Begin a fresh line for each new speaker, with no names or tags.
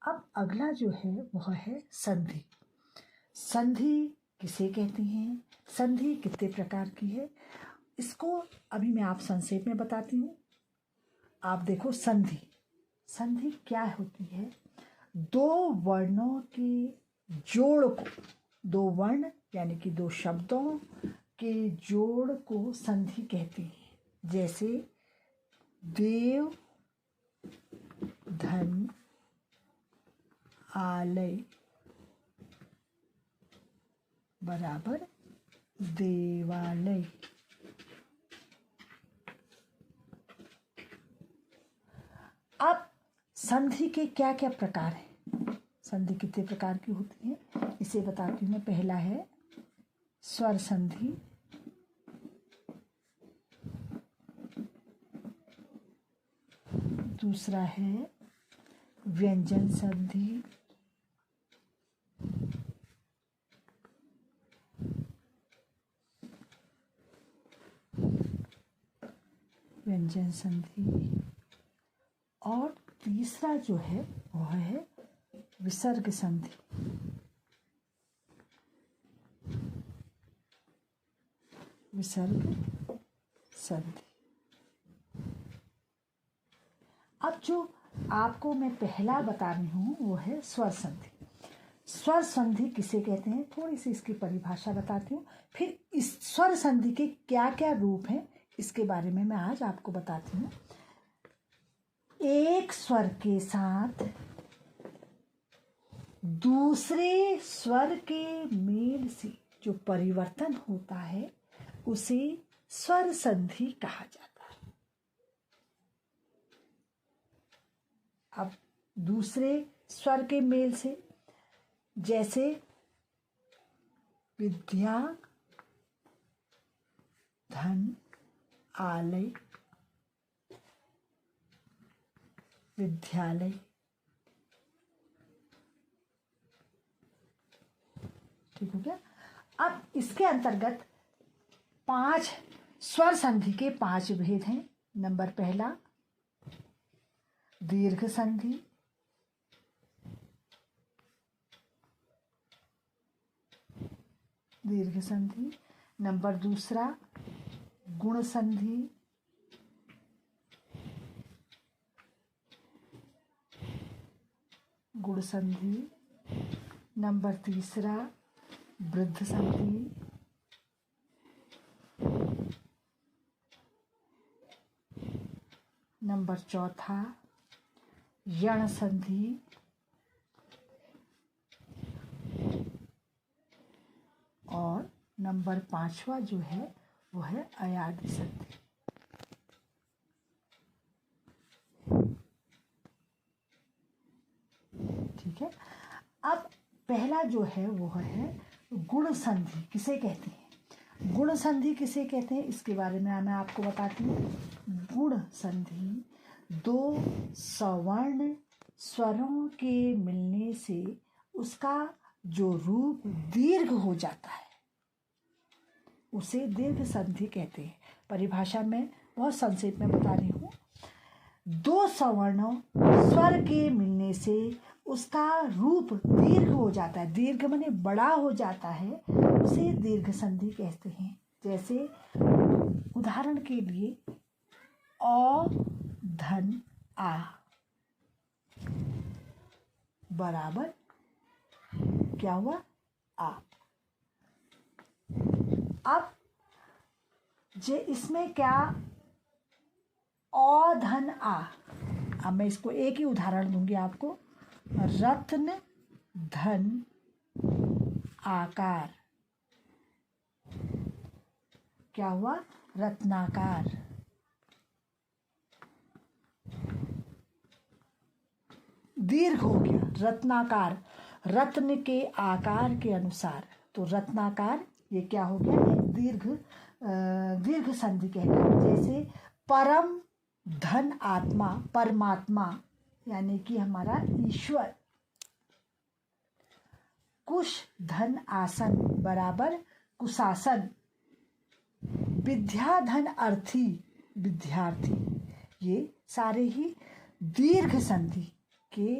अब अगला जो है वह है संधि। संधि किसे कहते हैं, संधि कितने प्रकार की है, इसको अभी मैं आप संक्षेप में बताती हूँ। आप देखो संधि, संधि क्या होती है, दो वर्णों के जोड़ को, दो वर्ण यानी कि दो शब्दों के जोड़ को संधि कहते हैं। जैसे देव धन आलय बराबर देवालय। अब संधि के क्या क्या प्रकार हैं, संधि कितने प्रकार की होती है इसे बताती हूँ मैं। पहला है स्वर संधि, दूसरा है व्यंजन संधि, व्यंजन संधि, और तीसरा जो है वह है विसर्ग संधि। विसर्ग संधि। अब जो आपको मैं पहला बता रही हूँ वो है स्वर संधि। स्वर संधि किसे कहते हैं, थोड़ी सी इसकी परिभाषा बताती हूँ, फिर इस स्वर संधि के क्या क्या रूप हैं इसके बारे में मैं आज आपको बताती हूँ। एक स्वर के साथ दूसरे स्वर के मेल से जो परिवर्तन होता है उसे स्वर संधि कहा जाता है। अब दूसरे स्वर के मेल से, जैसे विद्या धन आलय विद्यालय, ठीक हो गया। अब इसके अंतर्गत 5 स्वर संधि के 5 भेद हैं। नंबर पहला दीर्घ संधि, दीर्घ संधि। नंबर दूसरा गुण संधि, गुण संधि। नंबर तीसरा वृद्ध संधि, नंबर चौथा यण संधि, और नंबर 5वां जो है वो है अयादि संधि। ठीक है। अब पहला जो है वो है गुण संधि। किसे कहते हैं, गुण संधि किसे कहते हैं इसके बारे में मैं आपको बताती हूँ। गुण संधि दो सवर्ण स्वरों के मिलने से उसका जो रूप दीर्घ हो जाता है उसे दीर्घ संधि कहते हैं। परिभाषा में बहुत संक्षेप में बता रही हूँ। दो सवर्णों स्वर के मिलने से उसका रूप दीर्घ हो जाता है, दीर्घ माने बड़ा हो जाता है, उसे दीर्घ संधि कहते हैं। जैसे उदाहरण के लिए अ धन आ बराबर क्या हुआ आ। अब जे इसमें क्या अ धन आ, अब मैं इसको एक ही उदाहरण दूंगी आपको। रत्न धन आकार, क्या हुआ रत्नाकार। दीर्घ हो गया रत्नाकार, रत्न के आकार के अनुसार, तो रत्नाकार ये क्या हो गया, एक दीर्घ संधि कहलाता है। जैसे परम धन आत्मा, परमात्मा यानी कि हमारा ईश्वर। कुश धन आसन बराबर कुशासन। विद्या धन अर्थी, विद्यार्थी। ये सारे ही दीर्घ संधि के